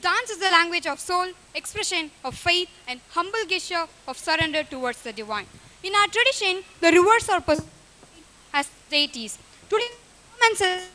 Dance is the language of soul, expression of faith, and humble gesture of surrender towards the divine. In our tradition, the rivers are perceived as deities. Today, performances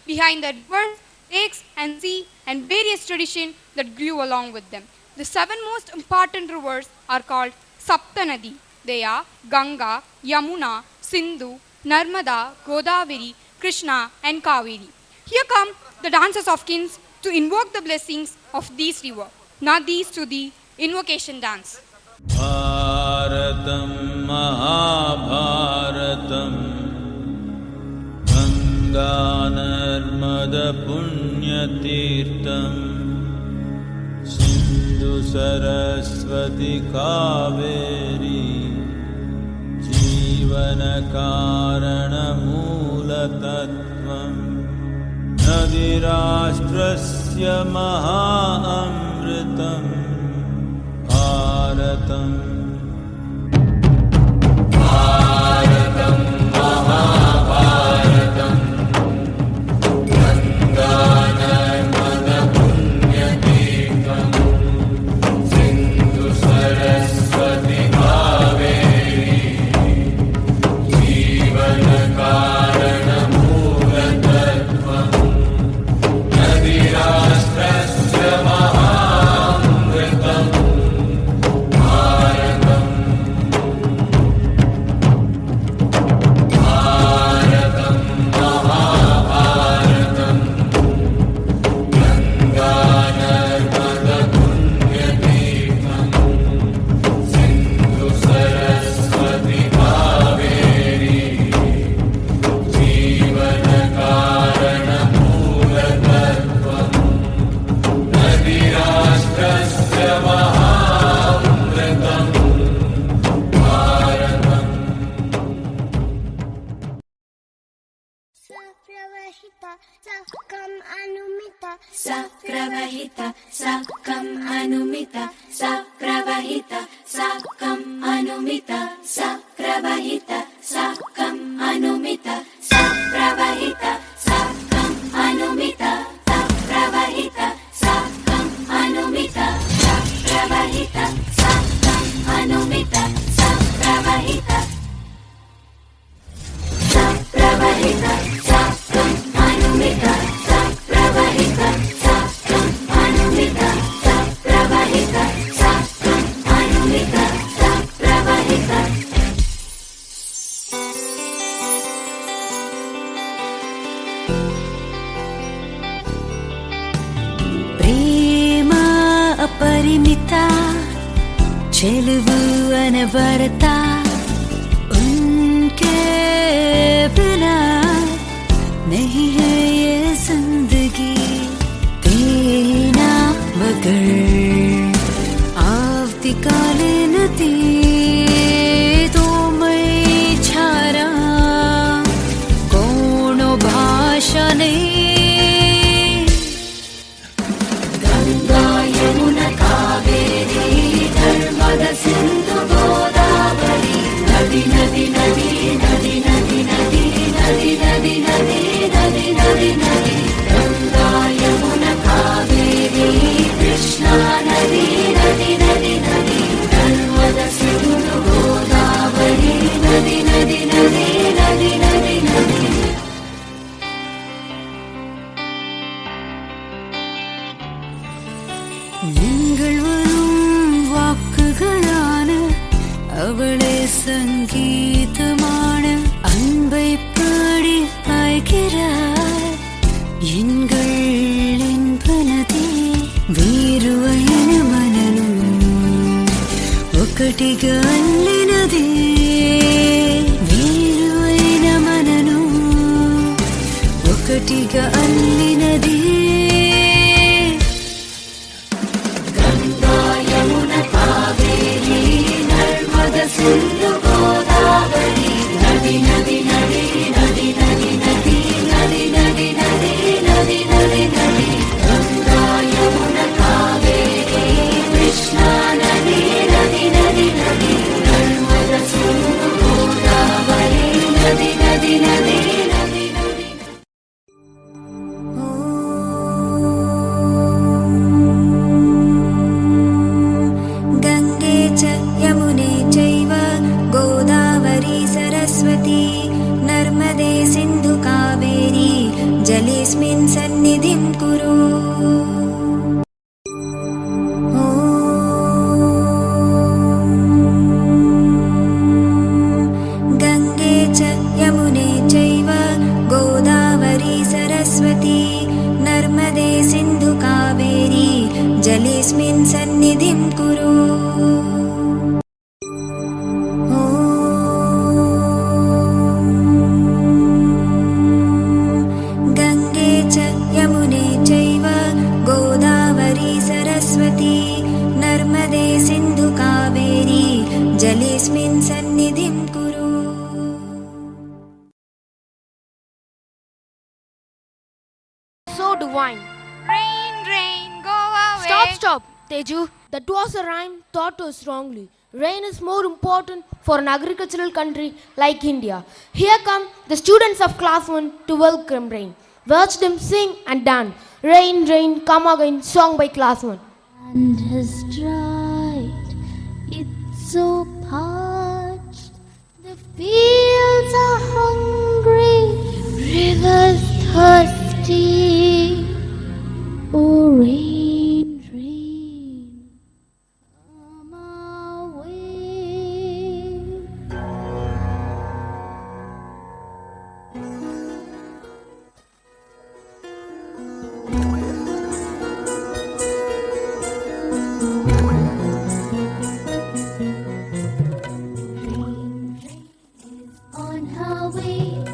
behind the rivers, lakes, and sea, and various traditions that grew along with them. The seven most important rivers are called Saptanadi. They are Ganga, Yamuna, Sindhu, Narmada, Godavari, Krishna, and Kaveri. Here come the dances of kings to invoke the blessings of these rivers. Now these to the invocation dance. Bharatam Mahabharatam Ganga Narmada Punyatirtam Sindhu Saraswati Kaveri Jivana Karana Mula Tattvam Nadirashtrasya Mahamritam Bharatam Bharatam Mahabharatam Ganga Narmada Punyatirtam Sindhu Saraswati Kaveri Jivana Karana Mula Tattvam Nadirashtrasya Mahamritam Bharatam Bharatam Mahabharatam Ganga Narmada Punyatirtam Sindhu Saraswati Kaveri Jivana Karana Mula Tattvam Nadirashtrasya Mahamritam Bharatam Sapravahita Sakam Anumita Sapravahita Sakam Anumita Sapravahita Sakam Anumita Sapravahita Sakam Anumita Sapravahita Sakam Anumita Sapravahita Sakam Anumita Sapravahita Sapravahita Sakam Anumita Sapravahita Sakam Anumita Sapravahita Sakam Anumita Sapravahita ప్రేమ అపరిమిత చెలువు అనవరత उनके बिना नहीं है ये जिंदगी तेना मगर आवतीकाले नदी तो मैं छारा कोनो भाषा नहीं गंगा यमुना कावेरी नर्मदा सिंधु गोदावरी नदी नदी नदी नदी नदी नदी नदी नदी नदी नदी नदी नदी गंगा यमुना कावेरी कृष्णा नदी नदी नदी नदी नर्मदा सिंधु गोदावरी नदी नदी नदी नदी नदी नदी நீங்கள் வரும் வாக்குகளான அவளே சங்கீதமான அன்பை பாடி பாய்கிறார் எங்கள் என்பனதே వీరువైన మనను ఒకటిగా అల్లినదే వీరువైన మనను ఒకటిగా అల్లినదే గంగా యమున కావేరి నర్మదా సింధు గోదావరి నది నది నది నది నది నది నది నది నది నది నది నది గంగా యమున కావేరి కృష్ణా నది నది నది నది कुरु गङ्गे च यमुने चैव गोदावरी सरस्वती नर्मदे सिन्धु कावेरी जलेऽस्मिन् सन्निधिं कुरु गङ्गे च यमुने चैव गोदावरी सरस्वती नर्मदे सिन्धु कावेरी जलेऽस्मिन् सन्निधिं कुरु So divine. Rain, rain, go away. Stop. Teju, that was a rhyme taught to us wrongly. Rain is more important for an agricultural country like India. Here come the students of class 1 to welcome rain. Watch them sing and dance. Rain, rain, come again, song by class 1. And has dried, it's so parched. The fields are hungry, rivers thirsty. Oh, rain, rain, come our way. On her way,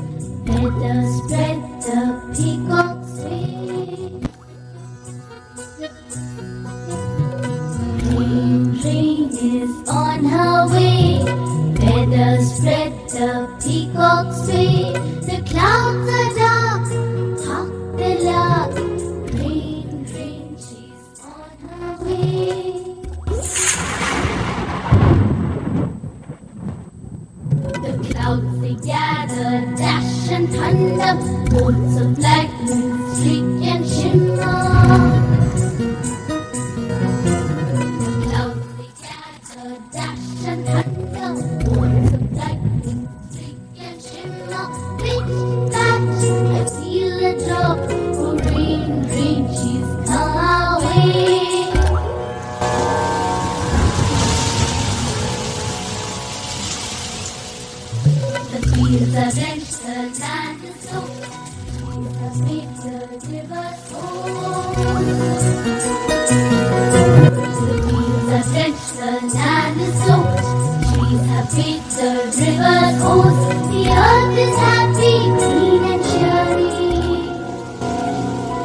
feather spread the peacock's wing. Rain is on her way, feather spread the peacock's wing. The clouds are dark, hark the lark. Rain, rain, she's on her way. The clouds they gather, dash and thunder, bolts of lightning streak and shimmer. The clouds they gather, dash and thunder, bolts of lightning streak and shimmer. Pitch, patch, I feel a drop. Oh, rain, rain, she's come our way. The fields are drenched, the land is soaked. Trees have made the rivers whole. The fields are drenched, the land is soaked. Trees have made the rivers whole. The earth is happy, green and cheery.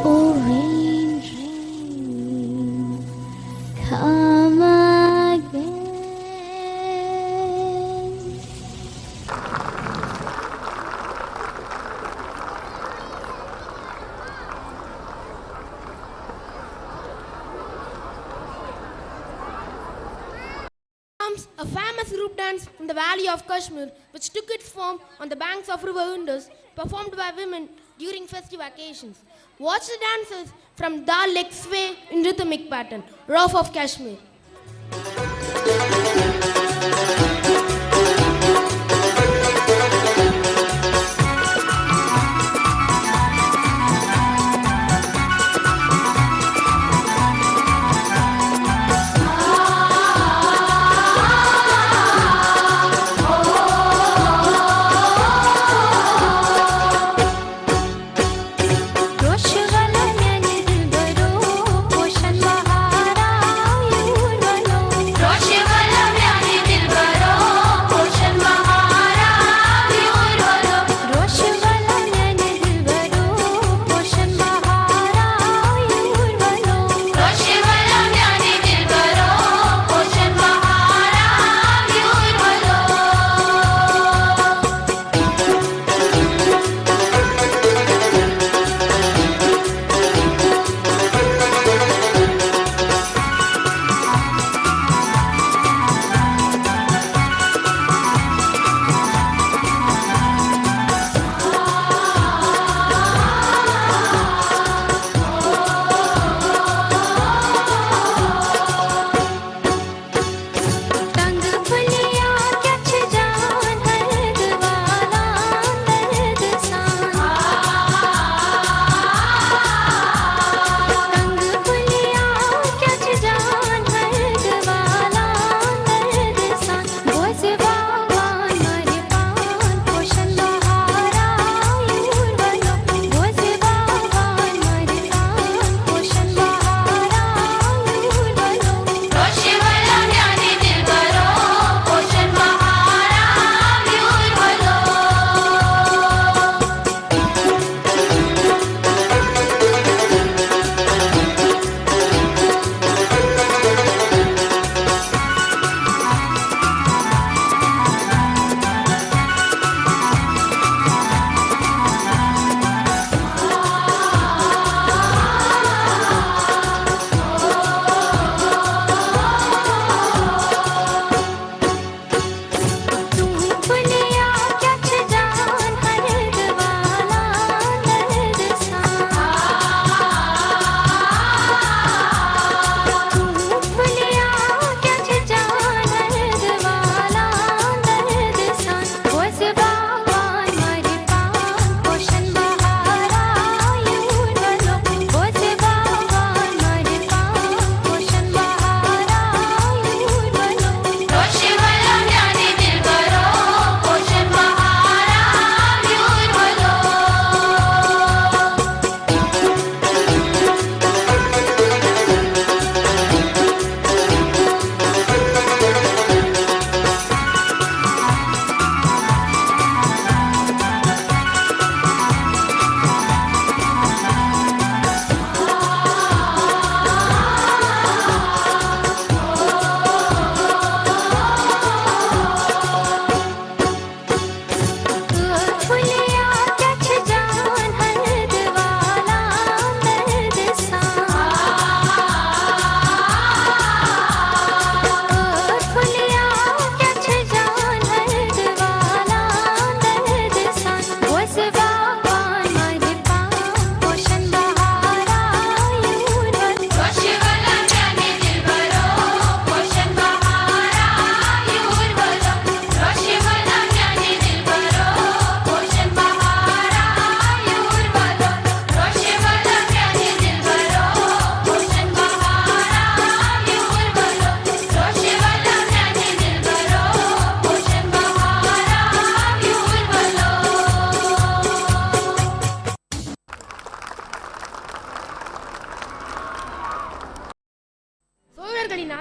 Oh, rain, rain, come again. Comes a famous group dance from the valley of Kashmir, which took its form on the banks of river Indus, performed by women during festive occasions. Watch the dancers from Dal Lake sway in rhythmic pattern, Rauf of Kashmir. Rosh wala nyan dilbaro, Oshan bahara ayu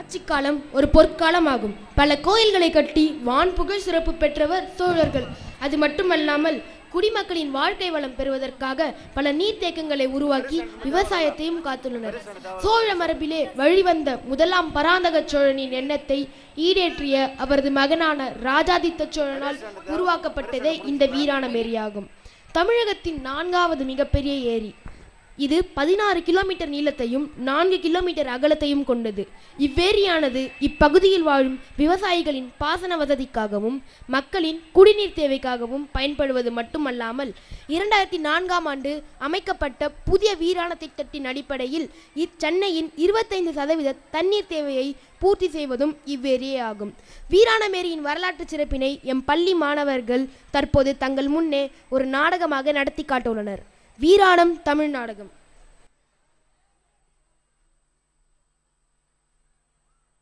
ஆட்சி காலம் ஒரு பொற்காலமாகும். பல கோயில்களை கட்டி வான் புகழ் சிறப்பு பெற்றவர் சோழர்கள். அது மட்டுமல்லாமல் குடிமக்களின் வாழ்க்கை வளம் பெறுவதற்காக பல நீர்த்தேக்கங்களை உருவாக்கி விவசாயத்தையும் காத்துள்ளனர். சோழ மரபிலே வழிவந்த முதலாம் பராந்தக சோழனின் எண்ணத்தை ஈடேற்றிய அவரது மகனான ராஜாதித்த சோழனால் உருவாக்கப்பட்டதே இந்த வீராணமேரியாகும். தமிழகத்தின் 4வது மிகப்பெரிய ஏரி. இது 16 கிலோமீட்டர் நீளத்தையும் 4 கிலோமீட்டர் அகலத்தையும் கொண்டது. இவ்வேரியானது இப்பகுதியில் வாழும் விவசாயிகளின் பாசன வசதிக்காகவும் மக்களின் குடிநீர் தேவைக்காகவும் பயன்படுவது மட்டுமல்லாமல் 2004ஆம் ஆண்டு அமைக்கப்பட்ட புதிய வீராண திட்டத்தின் அடிப்படையில் சென்னையின் 25% தண்ணீர் தேவையை பூர்த்தி செய்வதும் இவ்வேரியே ஆகும். வீராணமேரியின் வரலாற்று சிறப்பினை எம் பள்ளி மாணவர்கள் தற்போது தங்கள் முன்னே ஒரு நாடகமாக நடத்தி காட்டுள்ளனர். வீராணம் தமிழ் நாடகம்.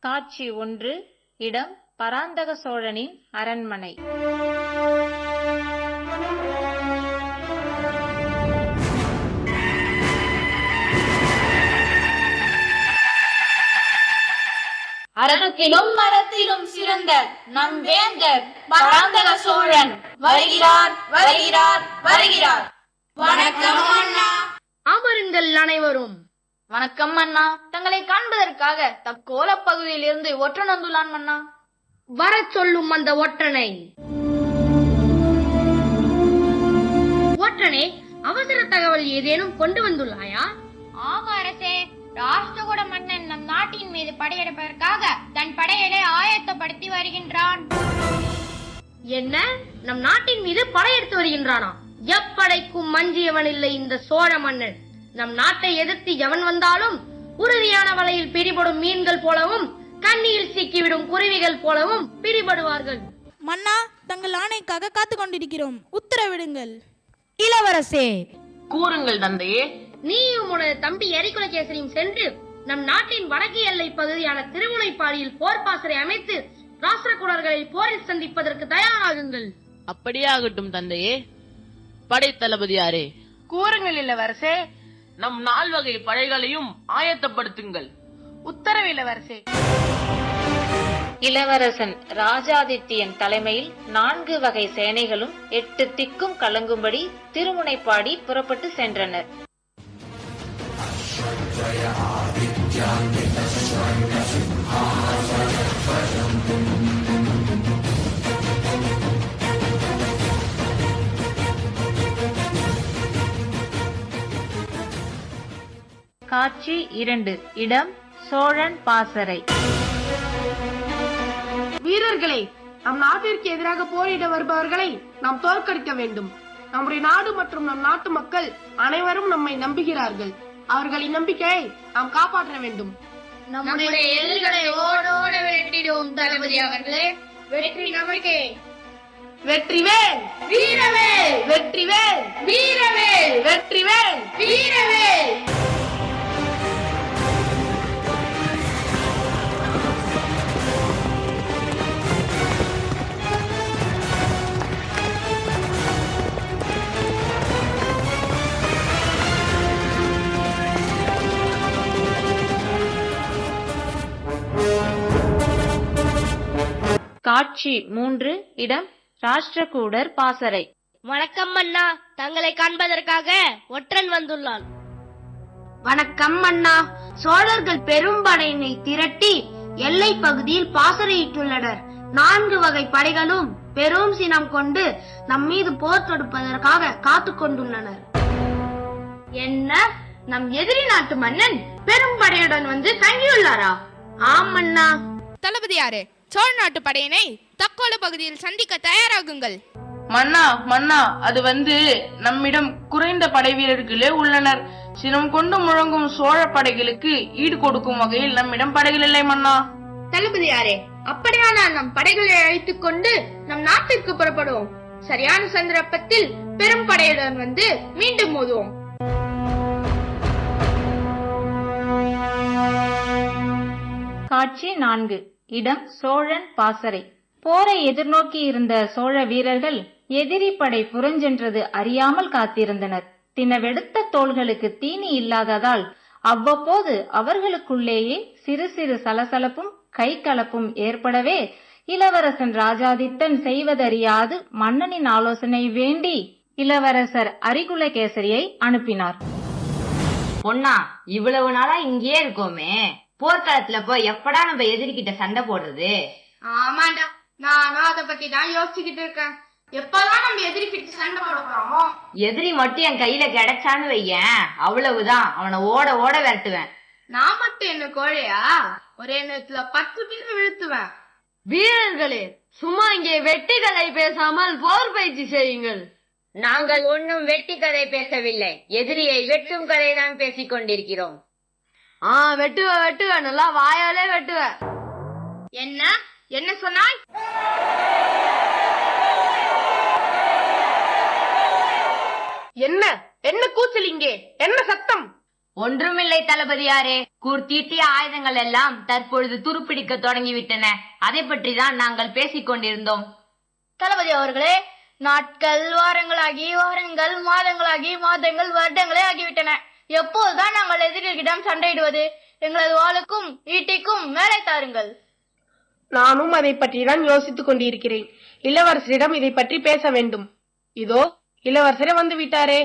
காட்சி 1. இடம் பராந்தக சோழனின் அரண்மனை. அரணுக்கிலும் மரத்திலும் சிறந்த நம் வேந்தர் பராந்தக சோழன் வருகிறார் வருகிறார் வருகிறார். வணக்கம் அண்ணா. அமருங்கள் அனைவரும். வணக்கம் அண்ணா. தங்களை காண்பதற்காக தக்கோல பகுதியில் இருந்து ஒற்றன் வந்துள்ளான் அண்ணா. வர சொல்லும் அந்த ஒற்றனை. ஒற்றனே, அவசர தகவல் ஏதேனும் கொண்டு வந்துள்ளாயா? ஆமா அரசே, ராஷ்டிரகூட மன்னன் நம் நாட்டின் மீது படையெடுப்பதற்காக தன் படைகளை ஆயத்தப்படுத்தி வருகின்றான். என்ன, நம் நாட்டின் மீது படையெடுத்து வருகின்றானா? எப்படைக்கும் மஞ்சியவன் இல்லை இந்த சோழ மன்னன். நம் நாட்டை எதிர்த்து எவன் வந்தாலும் உறுதியான வலையில் பிடிபடும் மீன்கள் போலவும் கண்ணியில் சிக்கிவிடும் குருவிகள் போலவும் பிடிபடுவார்கள். மன்னா, தங்கள் ஆணைக்காக காத்து கொண்டிருக்கிறோம், உத்தரவிடுங்கள். இளவரசே, கூறுங்கள் தந்தையே. நீயும் உனது தம்பி எரிகுலகேசரியும் சென்று நம் நாட்டின் வடக்கு எல்லை பகுதியான திருமுனைப்பாடியில் போர் பாசறை அமைத்து ராஷ்டிரகூடர்களை போரில் சந்திப்பதற்கு தயாராகுங்கள். அப்படியே ஆகட்டும் தந்தையே. படை தளபதியாரே, கூறுங்கள் இளவரசே. நம் 4 வகை படைகளையும் ஆயத்தப்படுத்துங்கள். உத்தரவு இளவரசே. இளவரசன் ராஜாதித்யன் தலைமையில் 4 வகை சேனைகளும் 8 திக்கும் கலங்கும்படி திருமுனைப்பாடி புறப்பட்டு சென்றனர். காட்சி 2. இடம் சோழன் பாசறை. வீரர்களே, நம் நாட்டிற்கு எதிராக போரிட வருபவர்களை நாம் தோற்கடிக்க வேண்டும். நம்முடைய நாடு மற்றும் நம் நாட்டு மக்கள் அனைவரும் நம்மை நம்புகிறார்கள். அவர்களின் நம்பிக்கையை நாம் காப்பாற்ற வேண்டும். நம்முடைய எதிரிகளை ஓடோட வெட்டிடுவோம் தளபதி அவர்களே. வெற்றி நமக்கே. வெற்றிவேல், வீரவேல், வெற்றிவேல், வீரவேல், வெற்றிவேல், வீரவேல். காட்சி 3. இடம் ராஷ்டிரகூடர் பாசறை. வணக்கம் அண்ணா, தங்களை காண்பதற்காக ஒற்றன் வந்துள்ளான். வணக்கம் அண்ணா. சோழர்கள் பெரும் படையினை திரட்டி எல்லை பகுதியில் பாசறையிட்டுள்ளனர். 4 வகை படைகளும் பெரும் சினம் கொண்டு நம் மீது போர் தொடுப்பதற்காக காத்து கொண்டுள்ளனர். என்ன, நம் எதிரி நாட்டு மன்னன் பெரும் படையுடன் வந்து தங்கியுள்ளாரா? ஆம் அண்ணா. தளபதியாரே, சோழ நாட்டு படையினை தக்கோல பகுதியில் சந்திக்க தயாராகுங்கள். மன்னா, மன்னா, அது நம்மிடம் குறைந்த படை வீரர்களே உள்ளனர். சினம் கொண்டு முழங்கும் சோழ படைகளுக்கு ஈடு கொடுக்கும் வகையில் நம்மிடம் படைகள் இல்லை மன்னா. தளபதியாரே, அப்படியானால் நம் படைகளை அழைத்துக் கொண்டு நம் நாட்டிற்கு புறப்படுவோம். சரியான சந்தர்ப்பத்தில் பெரும் படையுடன் வந்து மீண்டும் மோதுவோம். காட்சி 4. இடம் சோழன் பாசறை. போரை எதிர்நோக்கி இருந்த சோழ வீரர்கள் எதிரி படை புறஞ்சென்றது அறியாமல் காத்திருந்தனர். தினவெடுத்த தோள்களுக்கு தீனி இல்லாததால் அவ்வப்போது அவர்களுக்குள்ளேயே சிறு சிறு சலசலப்பும் கை கலப்பும் ஏற்படவே இளவரசன் ராஜாதித்தன் செய்வதறியாது மன்னனின் ஆலோசனை வேண்டி இளவரசர் அரிகுலகேசரியை அனுப்பினார். பொன்னா, இவ்வளவு நாளா இங்கேயே இருக்கோமே, போர்க்களத்துல போய் எப்படா நம்ம எதிரிகிட்ட சண்டை போடுறது? ஆமாண்டா, நானும் அதை பத்தி தான் யோசிச்சுக்கிட்டு இருக்கேன். எப்பதான் நம்ம எதிரிக்கிட்டு சண்டை போட போறோமோ? எதிரி மட்டும் என் கையில கிடைச்சான்னு வையேன், அவ்வளவுதான், அவனை ஓட ஓட விரட்டுவேன். நான் மட்டும் என்ன கோழையா? ஒரே நேரத்துல 10 பேர் வீழ்த்துவேன். வீரர்களே, சும்மா இங்கே வெட்டி கதை பேசாமல் போர் பயிற்சி செய்யுங்கள். நாங்கள் ஒன்னும் வெட்டி கதை பேசவில்லை, எதிரியை வெட்டும் கதை தான் பேசிக் கொண்டிருக்கிறோம். வெட்டுவ வெட்டுவ, நல்லா வாயாலே வெட்டுவ. என்ன என்ன சொன்னாய்? என்ன என்ன கூச்சல் இங்கே? என்ன சத்தம்? ஒன்றுமில்லை தளபதியாரே, கூர்த்தீட்டிய ஆயுதங்கள் எல்லாம் தற்பொழுது துருப்பிடிக்க தொடங்கிவிட்டன. அதை பற்றி தான் நாங்கள் பேசிக் கொண்டிருந்தோம். தளபதி அவர்களே, நாட்கள் வாரங்களாகி வாரங்கள் மாதங்களாகி மாதங்கள் வருடங்களே ஆகிவிட்டன. எப்போதுதான் நாங்கள் எதிரிகளிடம் சண்டையிடுவது? எங்களது வாளுக்கும் ஈட்டிக்கும் மேலே தாருங்கள். நானும் அதை பற்றி தான் யோசித்துக் கொண்டிருக்கிறேன். இளவரசரிடம் இதை பற்றி பேச வேண்டும். இதோ இளவரசரே வந்து விட்டாரே.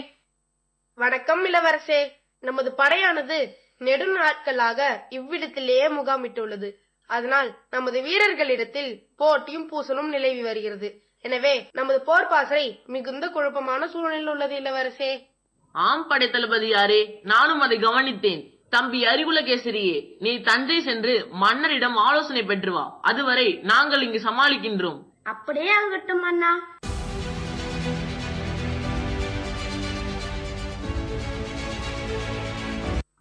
வணக்கம் இளவரசே. நமது படையானது நெடுநாட்களாக இவ்விடத்திலேயே முகாமிட்டுள்ளது. அதனால் நமது வீரர்களிடத்தில் போட்டியும் பூசலும் நிலவி வருகிறது. எனவே நமது போர் பாசறை மிகுந்த குழப்பமான சூழ்நிலையில் உள்ளது இளவரசே. ஆம் படை தளபதியாரே, நானும் அதை கவனித்தேன். தம்பி அரிகுலகேசரியே, நீ தஞ்சை சென்று மன்னரிடம் ஆலோசனை பெற்று வா. அதுவரை நாங்கள் இங்கு சமாளிக்கின்றோம். அப்படியே ஆகட்டும் அண்ணா.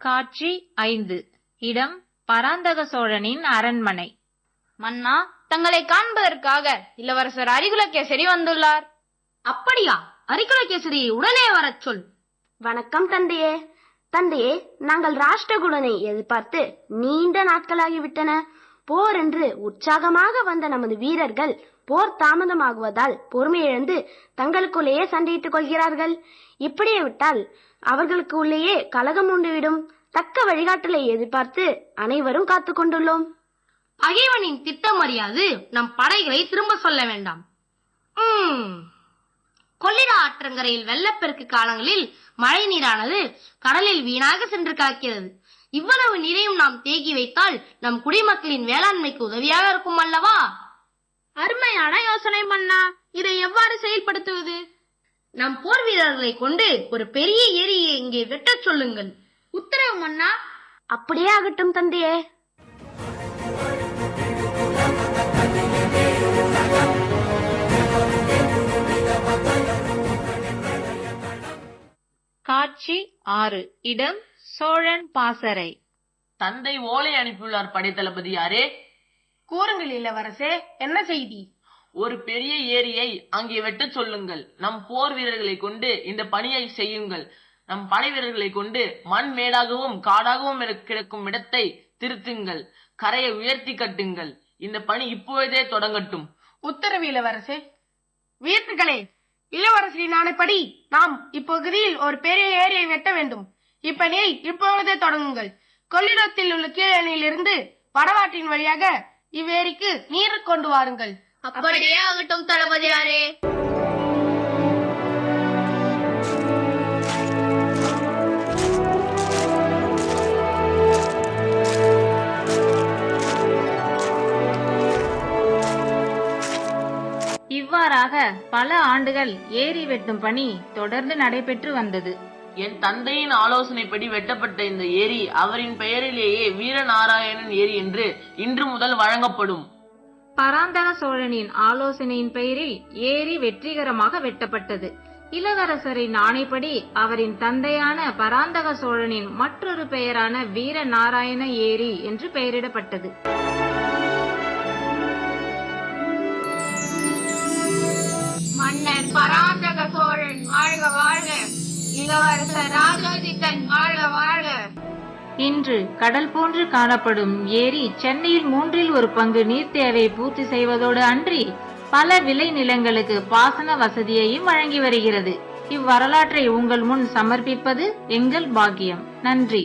காட்சி 5. இடம் பராந்தக சோழனின் அரண்மனை. மன்னா, தங்களை காண்பதற்காக இளவரசர் அரிகுலகேசரி வந்துள்ளார். அப்படியா? அரிகுலகேசரி உடனே வரச் சொல். வணக்கம் தந்தையே. தந்தையே, நாங்கள் ராஷ்டிரகுடனை எதிர்பார்த்து நீண்ட நாட்களாகிவிட்டன. போர் என்று உற்சாகமாக வந்த நமது வீரர்கள் போர் தாமதமாகுவதால் பொறுமையிழந்து தங்களுக்குள்ளேயே சண்டையிட்டுக் கொள்கிறார்கள். இப்படியே விட்டால் அவர்களுக்கு உள்ளேயே கலகம் உண்டுவிடும். தக்க வழிகாட்டலை எதிர்பார்த்து அனைவரும் காத்துக் கொண்டுள்ளோம். பகைவனின் திட்டம் அறியாது நம் படைகளை திரும்ப சொல்ல வேண்டாம். கொள்ளிட ஆற்றங்கரையில் வெள்ளப்பெருக்கு காலங்களில் மழை நீரானது கடலில் வீணாக சென்று கலக்கிறது. இவ்வளவு நீரையும் நாம் தேக்கி வைத்தால் நம் குடிமக்களின் வேளாண்மைக்கு உதவியாக இருக்கும் அல்லவா? அருமையான யோசனை மன்னா. இதை எவ்வாறு செயல்படுத்துவது? நம் போர் வீரர்களை கொண்டு ஒரு பெரிய ஏரியை இங்கே வெட்டச் சொல்லுங்கள். உத்தரவு மன்னா. அப்படியே ஆகட்டும் தந்தையே. காட்சி 6. இடம் சோழன் பாசறை. தந்தை ஓலை அனுப்பியுள்ளார் படை தளபதியாரே. கூறுங்கள் இளவரசே, என்ன செய்தி? ஒரு பெரிய ஏரியை அங்கே வெட்டச் சொல்லுங்கள். நம் போர் வீரர்களை கொண்டு இந்த பணியை செய்யுங்கள். நம் படை வீரர்களை கொண்டு மண் மேடாகவும் காடாகவும் கிடக்கும் இடத்தை திருத்துங்கள். கரையை உயர்த்தி கட்டுங்கள். இந்த பணி இப்பொழுதே தொடங்கட்டும். உத்தரவு இளவரசே. வீரர்களே, இளவரசரின் ஆணைப்படி நாம் இப்பகுதியில் ஒரு பெரிய ஏரியை வெட்ட வேண்டும். இப்பணியை இப்பொழுதே தொடங்குங்கள். கொள்ளிடத்தில் உள்ள கீழணையிலிருந்து வடவாற்றின் வழியாக இவ்வேரிக்கு நீர் கொண்டு வாருங்கள். அப்படியே ஆகட்டும் தளபதியாரே. இவ்வாறாக பல ஆண்டுகள் ஏரி வெட்டும் பணி தொடர்ந்து நடைபெற்று வந்தது. என் தந்தையின் ஆலோசனைப்படி வெட்டப்பட்ட இந்த ஏரி அவரின் பெயரிலேயே வீரநாராயணன் ஏரி என்று இன்று முதல் வழங்கப்படும். பராந்தக சோழனின் ஆலோசனையின் பெயரில் ஏரி வெற்றிகரமாக வெட்டப்பட்டது. இளவரசரின் ஆணைப்படி அவரின் தந்தையான பராந்தக சோழனின் மற்றொரு பெயரான வீரநாராயண ஏரி என்று பெயரிடப்பட்டது. மன்னர் பராந்தக சோழன் வாழ்க வாழ்க. இளவரசர் ராஜாதித்தன் வாழ்க வாழ்க. இன்று கடல் போன்று காணப்படும் ஏரி சென்னையில் 1/3 பங்கு நீர் தேவை பூர்த்தி செய்வதோடு அன்றி பல விளை நிலங்களுக்கு பாசன வசதியையும் வழங்கி வருகிறது. இவ்வரலாற்றை உங்கள் முன் சமர்ப்பிப்பது எங்கள் பாக்கியம். நன்றி.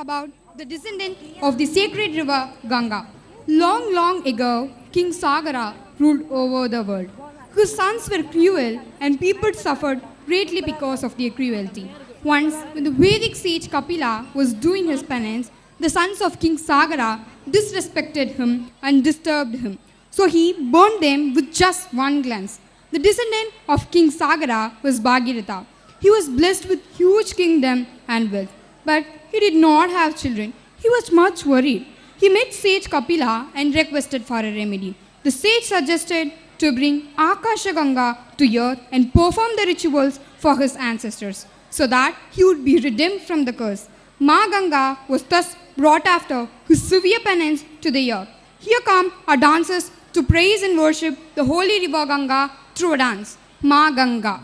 about the descendant of the sacred river Ganga. Long, long ago, King Sagara ruled over the world. His sons were cruel and people suffered greatly because of their cruelty. Once, when the Vedic sage Kapila was doing his penance, the sons of King Sagara disrespected him and disturbed him. So he burned them with just one glance. The descendant of King Sagara was Bhagiratha. He was blessed with huge kingdom and wealth, but he did not have children. He was much worried. He met sage Kapila and requested for a remedy. The sage suggested to bring Akasha Ganga to earth and perform the rituals for his ancestors, so that he would be redeemed from the curse. Ma Ganga was thus brought after his severe penance to the earth. Here come our dancers to praise and worship the holy river Ganga through a dance, Ma Ganga.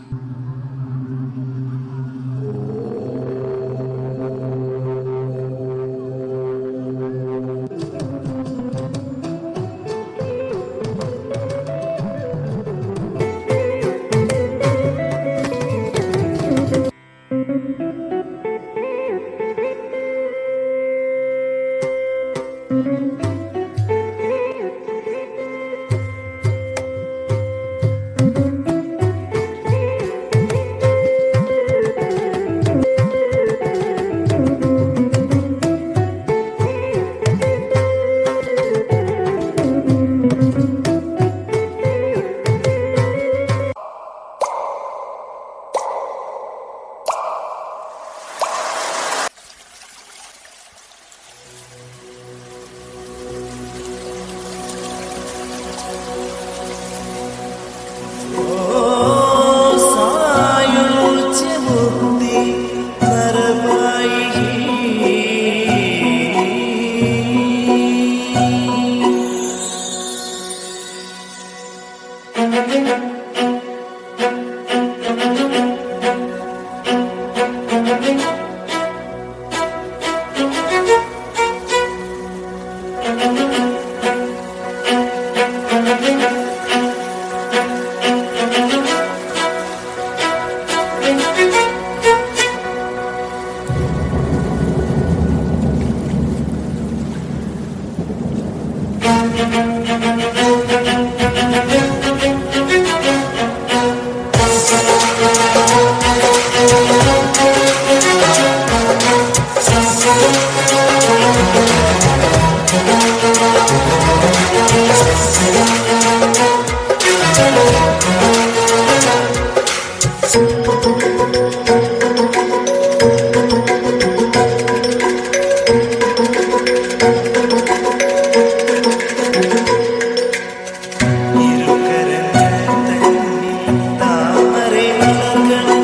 தாமரை மலர்கள்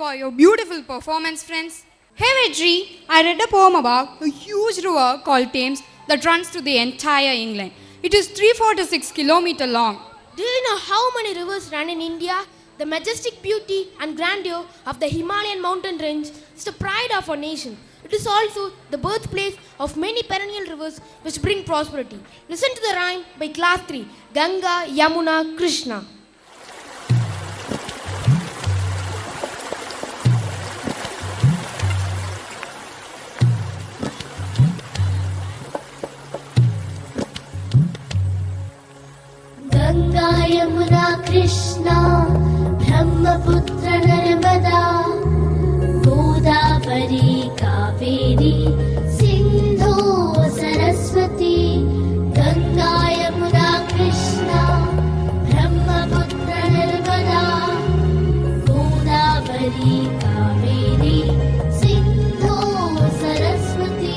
for your beautiful performance, friends. Hey Vedri, I read a poem about a huge river called Thames that runs through the entire England. It is 346 kilometers long. Do you know how many rivers run in India? The majestic beauty and grandeur of the Himalayan mountain range is the pride of our nation. It is also the birthplace of many perennial rivers which bring prosperity. Listen to the rhyme by Class 3, Ganga, Yamuna, Krishna. Ganga, Yamuna, Krishna, Brahmaputra, Narmada, Godavari, Kaveri, Sindhu, Saraswati. Ganga, Yamuna, Krishna, Brahmaputra, Narmada, Godavari, Kaveri, Sindhu, Saraswati.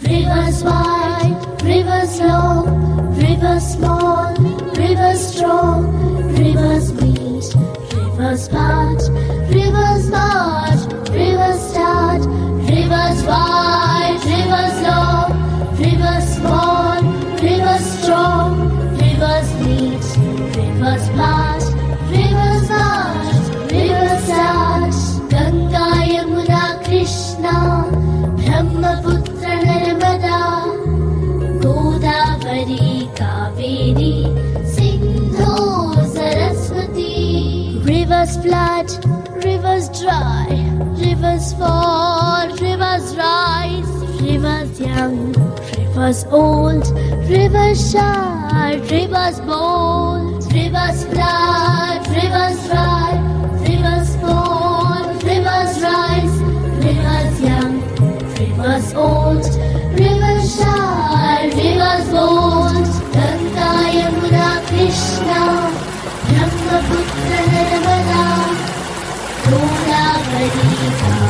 Rivers wide, rivers long, rivers small, rivers strong, rivers meet, rivers part, rivers march, rivers start, rivers wide, rivers long, rivers small, rivers strong, rivers meet, rivers part, rivers march, rivers start. Ganga, Yamuna, Krishna, Brahmaputra, Narmada, Godavari, Kaveri, Sindhu, Saraswati. Rivers flood, rivers dry, rivers fall, rivers rise, rivers young, rivers old, rivers shy, rivers bold, rivers flood, rivers dry, rivers fall, rivers rise, rivers young, rivers old, rivers shy, rivers bold. Ganga, Yamuna, Krishna, Brahmaputra, Narmada, Godavari,